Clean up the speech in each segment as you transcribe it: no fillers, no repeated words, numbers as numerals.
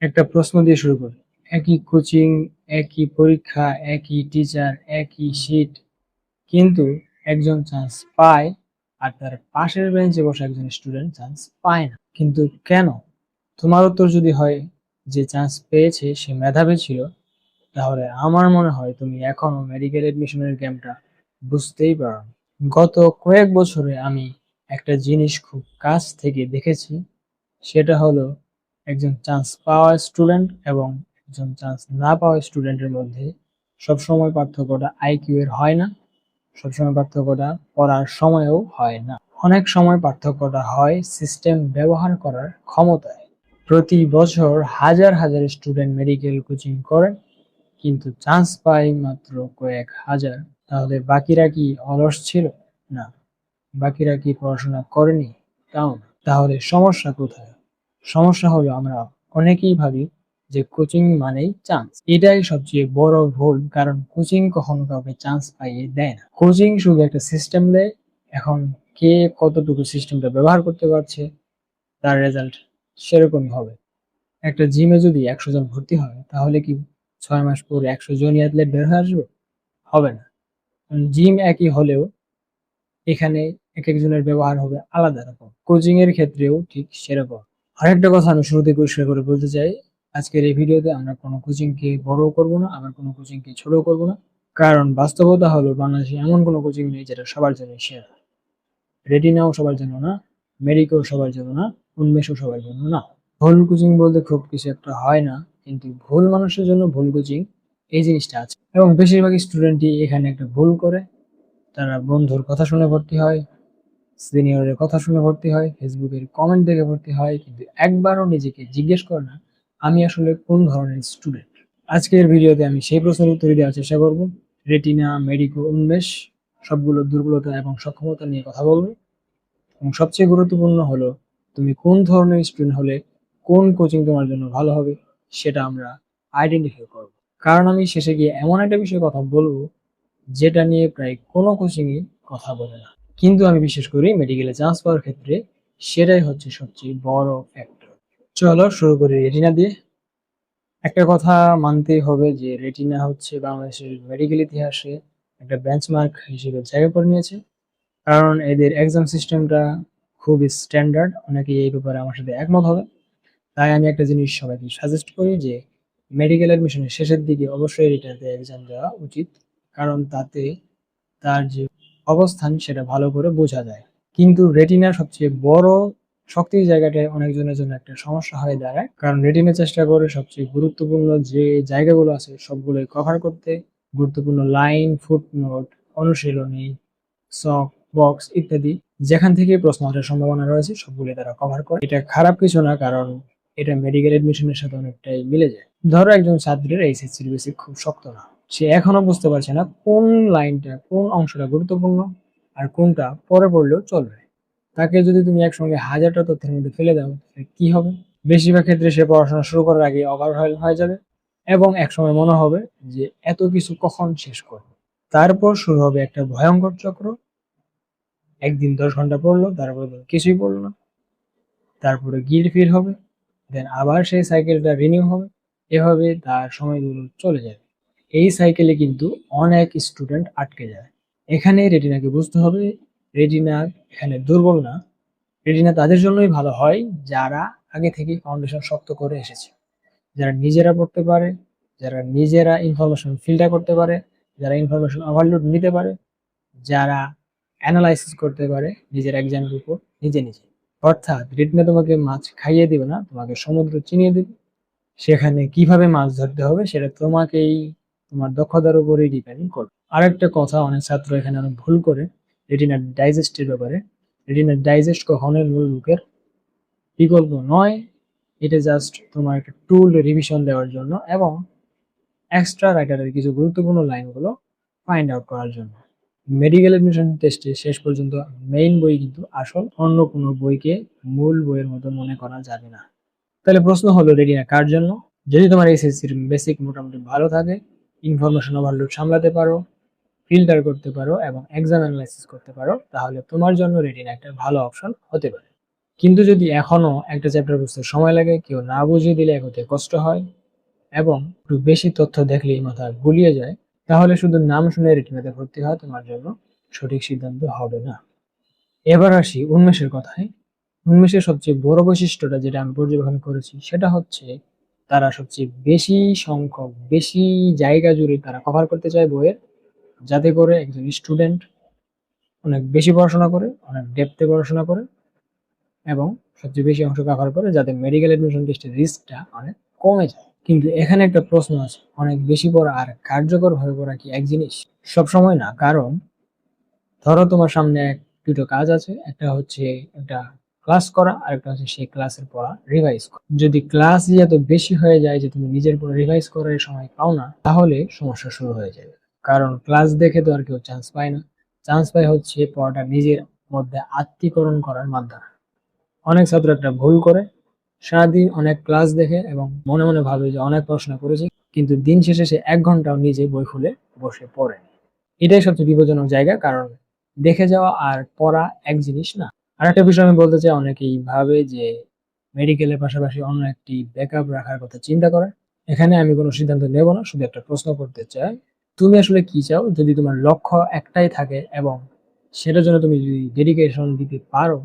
একটা প্রশ্ন দিয়ে শুরু করি। একই কোচিং, একই পরীক্ষা, একই টিচার, একই শিট, কিন্তু একজন চান্স পায় আর তার পাশের বেঞ্চে বসে একজন স্টুডেন্ট চান্স পায় না। কিন্তু কেন? তোমার উত্তর যদি হয় যে চান্স পেয়েছে সে মেধাবী ছিল, তাহলে আমার মনে হয় তুমি এখনো মেডিকেল এডমিশনের গেমটা বুঝতেই পারো। গত কয়েক বছরে আমি একটা জিনিস খুব কাছ থেকে দেখেছি, সেটা হলো একজন চান্স পাওয়া স্টুডেন্ট এবং একজন চান্স না পাওয়া স্টুডেন্টের মধ্যে সবসময় পার্থক্যটা আইকিউ এর হয় না, সবসময় পার্থক্যটা পড়ার সময়েও হয় না। অনেক সময় পার্থক্যটা হয় সিস্টেম ব্যবহার করার ক্ষমতায়। প্রতি বছর হাজার হাজার স্টুডেন্ট মেডিকেল কোচিং করে, কিন্তু চান্স পায় মাত্র কয়েক হাজার। তাহলে বাকিরা কি অলস ছিল? না। বাকিরা কি পড়াশোনা করেনি? তাও না। তাহলে সমস্যা কোথায়? সমস্যা হলো আমরা অনেকেই ভাবি যে কোচিং মানেই চান্স। এটাই সবচেয়ে বড় ভুল, কারণ কোচিং কখনো কাউকে চান্স পাইয়ে দেয় না। কোচিং শুধু একটা সিস্টেম দেয়। এখন কে কতটুকু সিস্টেমটা ব্যবহার করতে পারছে তার রেজাল্ট সেরকমই হবে। একটা জিমে যদি 100 জন ভর্তি হয়, তাহলে কি 6 মাস পরে 100 জনই অ্যাথলেট বের হয়ে আসবে? হবে না। জিম একই হলেও এখানে এক একজনের ব্যবহার হবে আলাদা রকম। কোচিং এর ক্ষেত্রেও ঠিক সেরকম। আরেকটা কথা আমি শুরুতে পরিষ্কার করে বলতে চাই, আজকের এই ভিডিওতে আমরা কোনো কোচিংকে বড়ও করব না, আবার কোনো কোচিংকে ছোটও করব না। কারণ বাস্তবতা হলো বাংলাদেশে এমন কোনো কোচিং নেই যেটা সবার জন্য সেরা। রেটিনাও সবার জন্য না, মেডিকেও সবার জন্য না, উন্মেষও সবার জন্য না। ভুল কোচিং বলতে খুব কিছু একটা হয় না, কিন্তু ভুল মানুষের জন্য ভুল কোচিং এই জিনিসটা আছে। এবং বেশিরভাগ স্টুডেন্টই এখানে একটা ভুল করে। তারা বন্ধুর কথা শুনে ভর্তি হয়, সিনিয়রের কথা শুনে ভর্তি হয়, ফেসবুকের কমেন্ট দেখে ভর্তি হয়, কিন্তু একবারও নিজেকে জিজ্ঞেস করে না আমি আসলে কোন ধরনের স্টুডেন্ট। আজকের ভিডিওতে আমি সেই প্রশ্নের উত্তর দেওয়ার চেষ্টা করব। রেটিনা, মেডিকো, উন্মেষ সবগুলোর দুর্বলতা এবং সক্ষমতা নিয়ে কথা বলবো। এবং সবচেয়ে গুরুত্বপূর্ণ হলো তুমি কোন ধরনের স্টুডেন্ট হলে কোন কোচিং তোমার জন্য ভালো হবে সেটা আমরা আইডেন্টিফাই করব। কারণ আমি শেষে গিয়ে এমন একটা বিষয়ে কথা বলবো যেটা নিয়ে প্রায় কোনো কোচিংই কথা বলে না, কিন্তু আমি বিশেষ করি মেডিকেলে চান্স পাওয়ার ক্ষেত্রে সেটাই হচ্ছে সবচেয়ে বড় ফ্যাক্টর। চলো শুরু করি রেটিনা দিয়ে। একটা কথা মানতেই হবে যে রেটিনা হচ্ছে বাংলাদেশের মেডিকেল ইতিহাসে একটা বেঞ্চমার্ক হিসেবে জায়গা করে নিয়েছে। কারণ এদের এক্সাম সিস্টেমটা খুবই স্ট্যান্ডার্ড। অনেকে এই ব্যাপারে আমার সাথে একমত হবে। তাই আমি একটা জিনিস সবাইকে সাজেস্ট করি যে মেডিকেল অ্যাডমিশনের শেষের দিকে অবশ্যই রিটার্নতে এক্সাম দেওয়া উচিত, কারণ তাতে তার যে অবস্থান সেটা ভালো করে বোঝা যায়। কিন্তু রেটিনার সবচেয়ে বড় শক্তির জায়গাটায় অনেকজনের জন্য একটা সমস্যা হয়ে দাঁড়ায়, কারণ রেটিনা চেষ্টা করে সবচেয়ে গুরুত্বপূর্ণ যে জায়গাগুলো আছে সবগুলোই কভার করতে। গুরুত্বপূর্ণ লাইন, ফুটনোট, অনুশীলনী, সক, বক্স ইত্যাদি যেখান থেকে প্রশ্ন আসার সম্ভাবনা রয়েছে সবগুলো তারা কভার করে। এটা খারাপ কিছু না, কারণ এটা মেডিকেল এডমিশনের সাথে অনেকটাই মিলে যায়। ধরো একজন ছাত্রের এইচএসসির বেসিক খুব শক্ত না, সে এখনো বুঝতে পারছে না কোন লাইনটা, কোন অংশটা গুরুত্বপূর্ণ আর কোনটা পরে পড়লেও চলবে। তাকে যদি তুমি একসঙ্গে হাজারটা তথ্যের মধ্যে ফেলে দাও, তাহলে কি হবে? বেশিরভাগ ক্ষেত্রে সে পড়াশোনা শুরু করার আগে ওভারওয়েল হয়ে যাবে এবং একসময় মনে হবে যে এত কিছু কখন শেষ করবে। তারপর শুরু হবে একটা ভয়ঙ্কর চক্র। একদিন 10 ঘন্টা পড়লো, তারপরে কিছুই পড়লো না, তারপরে গিল্ট ফিল হবে, দেন আবার সেই সাইকেলটা রিনিউ হবে। এভাবে তার সময়গুলো চলে যাবে। এই সাইকেলে কিন্তু অনেক স্টুডেন্ট আটকে যায়। এখানে রেটিনাকে বুঝতে হবে, রেটিনা এখানে দুর্বল না। রেটিনা তাদের জন্যই ভালো হয় যারা আগে থেকে ফাউন্ডেশন শক্ত করে এসেছে, যারা নিজেরা পড়তে পারে, যারা নিজেরা ইনফরমেশন ফিল্টার করতে পারে, যারা ইনফরমেশন ওভারলোড নিতে পারে, যারা অ্যানালাইসিস করতে পারে নিজের এক্সামের উপর নিজে নিজে। অর্থাৎ রেটিনা তোমাকে মাছ খাইয়ে দিবে না, তোমাকে সমুদ্র চিনিয়ে দিবে। সেখানে কিভাবে মাছ ধরতে হবে সেটা তোমাকেই, তোমার দক্ষতার উপরেই ডিপেন্ড করবে। আরেকটা কথা অনেক ছাত্র এখানে অনেক ভুল করে রেটিনার ডাইজেস্টের ব্যাপারে। রেটিনার ডাইজেস্ট কখনোই মূল বুকের বিকল্প নয়। এটা জাস্ট তোমার একটা টুল রিভিশন দেওয়ার জন্য এবং এক্সট্রা রাইটারের কিছু গুরুত্বপূর্ণ লাইনগুলো ফাইন্ড আউট করার জন্য। মেডিকেল এডমিশন টেস্টে শেষ পর্যন্ত মেইন বই কিন্তু আসল, অন্য কোনো বইকে মূল বইয়ের মতো মনে করা যাবে না। তাহলে প্রশ্ন হলো রেটিনা কার জন্য? যদি তোমার এসএসসির বেসিক মোটামুটি ভালো থাকে, ইনফরমেশন ওভারলোড সামলাতে পারো, ফিল্টার করতে পারো এবং এক্সাম অ্যানালাইসিস করতে পারো, তাহলে তোমার জন্য রেটিনা একটা ভালো অপশন হতে পারে। কিন্তু যদি এখনো একটা চ্যাপ্টার বুঝতে সময় লাগে, কেউ না বুঝিয়ে দিলে এগোতে কষ্ট হয় এবং একটু বেশি তথ্য দেখলেই মাথা গুলিয়ে যায়, তাহলে শুধু নাম শুনে রেটিনাতে ভর্তি হওয়া তোমার জন্য সঠিক সিদ্ধান্ত হবে না। এবার আসি উন্মেষের কথায়। উন্মেষের সবচেয়ে বড় বৈশিষ্ট্যটা যেটা আমি পর্যবেক্ষণ করেছি সেটা হচ্ছে তারা সবচেয়ে বেশি সংখ্যক, বেশি জায়গা জুড়ে তারা কভার করতে চায় বইয়ের, যাতে করে একজন স্টুডেন্ট অনেক বেশি পড়াশোনা করে, অনেক ডেপথে পড়াশোনা করে এবং সবচেয়ে বেশি অংশ কভার করে, যাতে মেডিকেল এডমিশন টেস্টের রিস্কটা অনেক কমে যায়। কিন্তু এখানে একটা প্রশ্ন আছে, অনেক বেশি পড়া আর কার্যকর ভাবে পড়া কি এক জিনিস? সবসময় না। কারণ ধরো তোমার সামনে দুটো কাজ আছে, একটা হচ্ছে একটা ক্লাস করা আর একটা হচ্ছে সেই ক্লাসের পড়া রিভাইজ করা। যদি ক্লাসই এত বেশি হয়ে যায় যে তুমি নিজের পড়া রিভাইজ করার সময় পাও না, তাহলে সমস্যা শুরু হয়ে যাবে। কারণ ক্লাস দেখে তো আর কেউ চান্স পায় না, চান্স পায় হচ্ছে পড়াটা নিজের মধ্যে আত্মীকরণ করার মাধ্যমে। অনেক ছাত্র একটা ভুল করে, সারাদিন অনেক ক্লাস দেখে এবং মনে মনে ভাবে যে অনেক পড়াশোনা করেছি, কিন্তু দিন শেষে সে 1 ঘন্টাও নিজে বই খুলে বসে পড়ে। এটাই সবচেয়ে বিপজ্জনক জায়গা, কারণ দেখে যাওয়া আর পড়া এক জিনিস না। আর একটা বিষয় আমি বলতে চাই, অনেকেই ভাবে যে মেডিকেলের পাশাপাশি অন্য একটি ব্যাকআপ রাখার কথা চিন্তা করে। এখানে আমি কোনো সিদ্ধান্ত নেব না, শুধু একটা প্রশ্ন করতে চাই, তুমি আসলে কি চাও? যদি তোমার লক্ষ্য একটাই থাকে এবং সেটার জন্য তুমি যদি ডেডিকেশন দিতে পারো,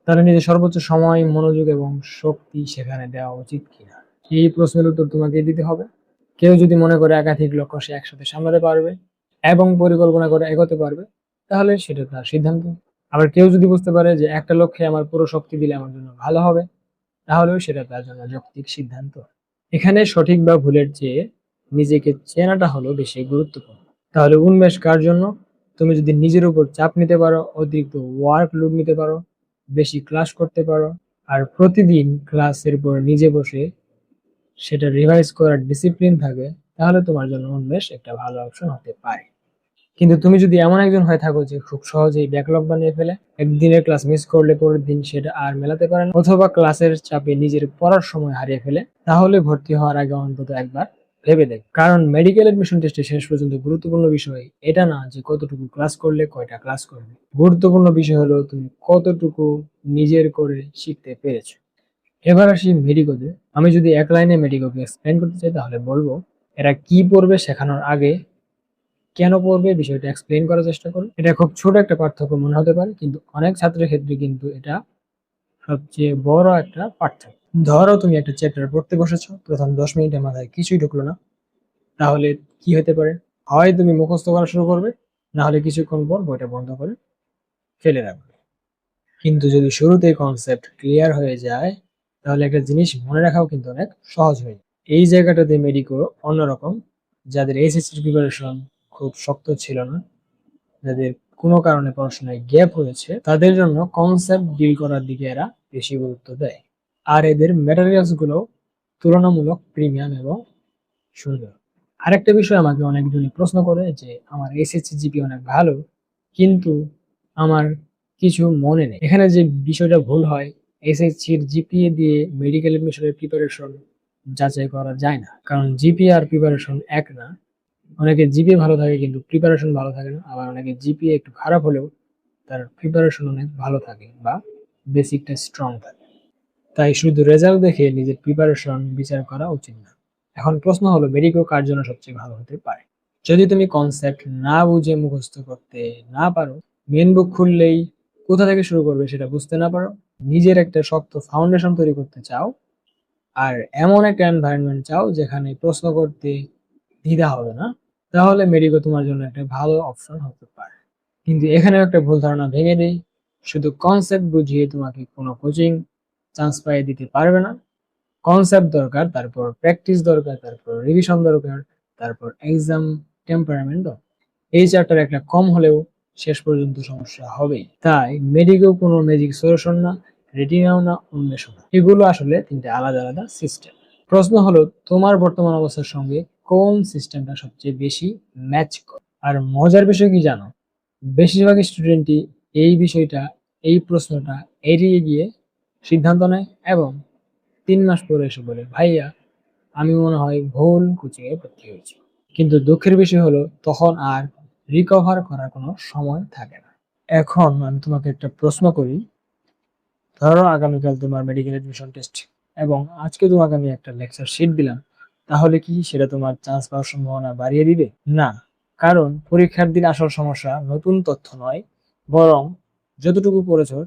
তাহলে নিজের সর্বোচ্চ সময়, মনোযোগ এবং শক্তি সেখানে দেওয়া উচিত কিনা, এই প্রশ্নের উত্তর তোমাকে দিতে হবে। কেউ যদি মনে করে একাধিক লক্ষ্য সে একসাথে সামলাতে পারবে এবং পরিকল্পনা করে এগোতে পারবে, তাহলে সেটা তার সিদ্ধান্ত। আবার কেউ যদি বুঝতে পারে যে একটা লক্ষ্যে আমার পুরো শক্তি দিলে আমার জন্য ভালো হবে, তাহলেও সেটা তার জন্য যৌক্তিক সিদ্ধান্ত। এখানে সঠিক বা ভুলের চেয়ে নিজেকে চেনাটা হলো বেশি গুরুত্বপূর্ণ। তাহলে উন্মেষ কার জন্য? তুমি যদি নিজের উপর চাপ নিতে পারো, অতিরিক্ত ওয়ার্ক লোড নিতে পারো, বেশি ক্লাস করতে পারো আর প্রতিদিন ক্লাসের পর নিজে বসে সেটা রিভাইজ করার ডিসিপ্লিন থাকে, তাহলে তোমার জন্য উন্মেষ একটা ভালো অপশন হতে পারে। কিন্তু তুমি যদি এমন একজন হয়ে থাকো যে খুব সহজেই ব্যাকলগ বানিয়ে ফেলে, একদিনের ক্লাস মিস করলে পরের দিন সেটা আর মেলাতে পারে না, অথবা ক্লাসের চাপে নিজের পড়ার সময় হারিয়ে ফেলে, তাহলে ভর্তি হওয়ার আগে অন্তত একবার ভেবে দেখ। কারণ মেডিকেল এডমিশন টেস্টে শেষ পর্যন্ত গুরুত্বপূর্ণ বিষয় এটা না যে কতটুকু ক্লাস করলে, কয়টা ক্লাস করবে। গুরুত্বপূর্ণ বিষয় হলো তুমি কতটুকু নিজের করে শিখতে পেরেছো। এবার আসি মেডিকোতে। আমি যদি এক লাইনে মেডিকোকে এক্সপ্লেন করতে চাই, তাহলে বলবো এরা কি পড়বে শেখানোর আগে কেন পড়বে বিষয়টা এক্সপ্লেন করার চেষ্টা করো। এটা খুব ছোট একটা পার্থক্য মনে হতে পারে, কিন্তু অনেক ছাত্রের ক্ষেত্রে কিন্তু এটা সবচেয়ে বড় একটা পার্থক্য। ধরো তুমি একটা চ্যাপ্টার পড়তে বসেছো, প্রথম 10 মিনিটের মাথায় কিছুই ঢুকলো না, তাহলে কি হতে পারে? হয় তুমি মুখস্থ করা শুরু করবে, না হলে কিছুক্ষণ পর বইটা বন্ধ করে ফেলে রাখবে। কিন্তু যদি শুরুতেই কনসেপ্ট ক্লিয়ার হয়ে যায়, তাহলে একটা জিনিস মনে রাখাও কিন্তু অনেক সহজ হয়ে যায়। এই জায়গাটাতে মেডিকো অন্যরকম। যাদের এইচএসসি প্রিপারেশন খুব শক্ত ছিল না, যাদের কোনো কারণে পড়াশোনায় গ্যাপ হয়েছে, তাদের জন্য কনসেপ্ট ডিল করার দিকে এরা বেশি গুরুত্ব দেয়। আর এদের ম্যাটেরিয়ালস গুলো তুলনামূলক প্রিমিয়াম এবং সুন্দর। আরেকটা বিষয় আমাকে অনেকজনই প্রশ্ন করে যে আমার এসএসসি জিপি অনেক ভালো, কিন্তু আমার কিছু মনে নেই। এখানে যে বিষয়টা ভুল হয়, এসএসসির জিপিএ দিয়ে মেডিকেল এডমিশনের প্রিপারেশন যাচাই করা যায় না, কারণ জিপিএ আর প্রিপারেশন এক না। অনেকে জিপিএ ভালো থাকে কিন্তু প্রিপারেশন ভালো থাকে না, আবার অনেকে জিপিএ একটু খারাপ হলেও তার প্রিপারেশন অনেক ভালো থাকে বা বেসিকটা স্ট্রং থাকে। তাই শুধু রেজাল্ট দেখে নিজের প্রিপারেশন বিচার করা উচিত না। এখন প্রশ্ন হলো, মেডিকো কার জন্য সবচেয়ে ভালো হতে পারে? যদি তুমি কনসেপ্ট না বুঝে মুখস্থ করতে না পারো, মেন বুক খুললেই কোথা থেকে শুরু করবে সেটা বুঝতে না পারো, নিজের একটা শক্ত ফাউন্ডেশন তৈরি করতে চাও, আর এমন একটা এনভায়রনমেন্ট চাও যেখানে প্রশ্ন করতে দ্বিধা হবে না, তাহলে মেডিকো তোমার জন্য একটা ভালো অপশন হতে পারে। কিন্তু এখানেও একটা ভুল ধারণা ভেঙে দেই, শুধু কনসেপ্ট বুঝিয়ে তোমাকে কোনো কোচিং চান্স পাইয়ে দিতে পারবে না। কনসেপ্ট দরকার, তারপর প্র্যাকটিস দরকার, তারপর রিভিশন দরকার, তারপর এক্সাম টেম্পারামেন্ট দরকার। এই চারটার একটা কম হলেও শেষ পর্যন্ত সমস্যা হবেই। তাই মেডিকেও কোনো ম্যাজিক সলিউশন না, রেটিনাও না, উন্মেষও না। এগুলো আসলে তিনটে আলাদা আলাদা সিস্টেম। প্রশ্ন হলো, তোমার বর্তমান অবস্থার সঙ্গে কোন সিস্টেমটা সবচেয়ে বেশি ম্যাচ করে? আর মজার বিষয় কি জানো, বেশিরভাগ স্টুডেন্টই এই বিষয়টা, এই প্রশ্নটা এড়িয়ে গিয়ে সিদ্ধান্ত নেয় এবং 3 মাস পরে এসে বলে, ভাইয়া আমি মনে হয় ভুল কোচিং এ ভর্তি হয়েছি। কিন্তু দুঃখের বিষয় হলো তখন আর রিকভার করার কোনো সময় থাকে না। এখন আমি তোমাকে একটা প্রশ্ন করি, ধরো আগামীকাল তোমার মেডিকেল এডমিশন টেস্ট এবং আজকে তোমাকে আমি একটা লেকচার শিট দিলাম, তাহলে কি সেটা তোমার চান্স পাওয়ার সম্ভাবনা বাড়িয়ে দিবে? না। কারণ পরীক্ষার দিন আসল সমস্যা নতুন তথ্য নয়, বরং যতটুকু পড়েছো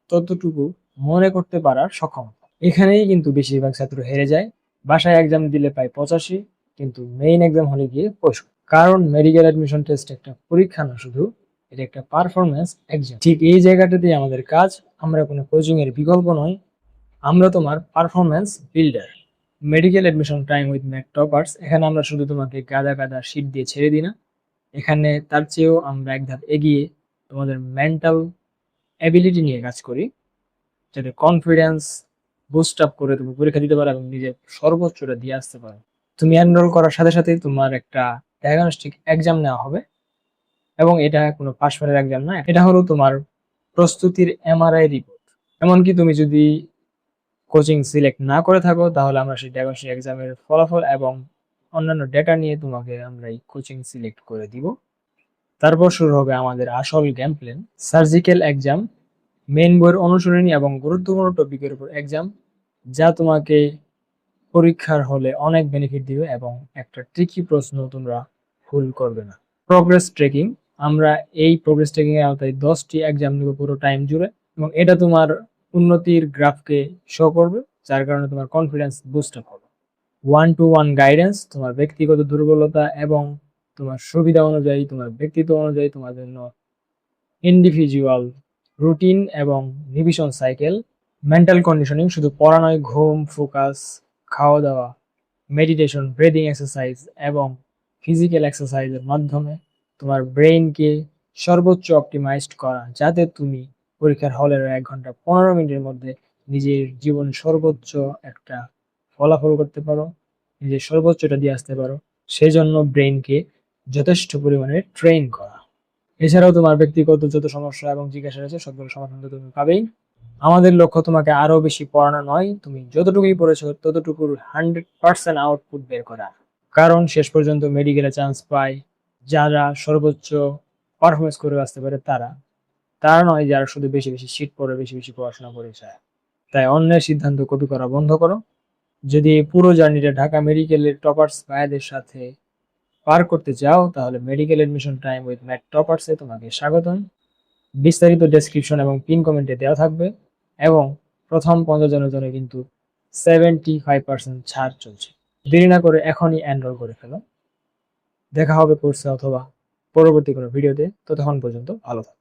ততটুকু মনে করতে পারার সক্ষমতা। এখানেই কিন্তু বেশিরভাগ ছাত্র হেরে যায়। বাসায় এক্সাম দিলে পায় 85, কিন্তু মেইন এক্সাম হলে গিয়ে 65। কারণ মেডিকেল অ্যাডমিশন টেস্ট একটা পরীক্ষা না শুধু, এটা একটা পারফরমেন্স এক্সাম। ঠিক এই জায়গাটাতেই আমাদের কাজ। আমরা কোনো কোচিং এর বিকল্প নয়, আমরা তোমার performance builder. Medical admission time with Mac toppers, এখানে আমরা শুধু তোমাকে গাদা গাদা শীট দিয়ে ছেড়ে দিই না, এখানে তার চেয়েও আমরা এক ধাপ এগিয়ে তোমাদের মেন্টাল অ্যাবিলিটি নিয়ে কাজ করি, যাতে কনফিডেন্স বুস্ট আপ করে তুমি পরীক্ষা দিতে পারো এবং নিজের সর্বোচ্চটা দিয়ে আসতে পারো। তুমি এনরোল করার সাথে সাথেই তোমার একটা ডায়াগনস্টিক এক্সাম নেওয়া হবে, এবং এটা কোনো পাশ ফেলের এক্সাম না, এটা হলো তোমার প্রস্তুতির এমআরআই রিপোর্ট। এমনকি তুমি যদি কোচিং সিলেক্ট না করে থাকো, তাহলে আমরা সেই ডায়াগনস্টিক এক্সামের ফলাফল এবং অন্যান্য ডেটা নিয়ে তোমাকে আমরা এই কোচিং সিলেক্ট করে দিব। তারপর শুরু হবে আমাদের আসল game plan, surgical exam, main বইয়ের অনুশীলনী এবং গুরুত্বপূর্ণ টপিকের উপর এক্সাম, যা তোমাকে পরীক্ষার হলে অনেক বেনিফিট দিবে এবং একটা ট্রিকি প্রশ্ন তোমরা ভুল করবে না। প্রোগ্রেস ট্রেকিং, আমরা এই প্রোগ্রেস ট্রেকিং এর আওতায় 10টি এক্সাম নিব পুরো টাইম জুড়ে, এবং এটা তোমার উন্নতির গ্রাফকে শো করবে, যার কারণে তোমার কনফিডেন্স বুস্ট আপ হবে। 1-to-1 গাইডেন্স, তোমার ব্যক্তিগত দুর্বলতা এবং তোমার সুবিধা অনুযায়ী, তোমার ব্যক্তিত্ব অনুযায়ী তোমার জন্য ইন্ডিভিজুয়াল রুটিন এবং রিভিশন সাইকেল। মেন্টাল কন্ডিশনিং, শুধু পড়া নয়, ঘুম, ফোকাস, খাওয়া দাওয়া, মেডিটেশন, ব্রিদিং এক্সারসাইজ এবং ফিজিক্যাল এক্সারসাইজের মাধ্যমে তোমার ব্রেইনকে সর্বোচ্চ অপটিমাইজড করা, যাতে তুমি পরীক্ষার হলের 1 ঘন্টা 15 মিনিটের মধ্যে নিজের জীবন সর্বোচ্চ একটা ফলাফল করতে পারো, নিজের সর্বোচ্চটা দিয়ে আসতে পারো। সেই জন্য ব্রেইনকে যথেষ্ট পরিমাণে ট্রেন করা। এছাড়াও তোমার ব্যক্তিগত যত সমস্যা এবং জিজ্ঞাসা রয়েছে সবগুলো সমাধান তো তুমি পাবেই। আমাদের লক্ষ্য তোমাকে আরো বেশি পড়ানো নয়, তুমি যতটুকুই পড়েছো ততটুকুর 100% আউটপুট বের করা। কারণ শেষ পর্যন্ত মেডিকেলে চান্স পায় যারা সর্বোচ্চ পারফরমেন্স করে আসতে পারে, তারা নয় যারা শুধু বেশি বেশি শীট পড়ে বেশি বেশি পড়াশোনা করে চায়। তাই অন্যের সিদ্ধান্ত কপি করা বন্ধ করো। যদি এই পুরো জার্নিটা ঢাকা মেডিকেলের টপার্স ভাইয়াদের সাথে পার করতে চাও, তাহলে medical admission time with Mac টপার্সে তোমাকে স্বাগতম। বিস্তারিত ডেসক্রিপশন এবং পিন কমেন্টে দেওয়া থাকবে, এবং প্রথম 50 জনের জন্য কিন্তু 75% ছাড় চলছে। দেরি না করে এখনই এনরোল করে ফেলো। দেখা হবে কোর্সে অথবা পরবর্তী কোনো ভিডিওতে। ততক্ষণ পর্যন্ত ভালো থাকো।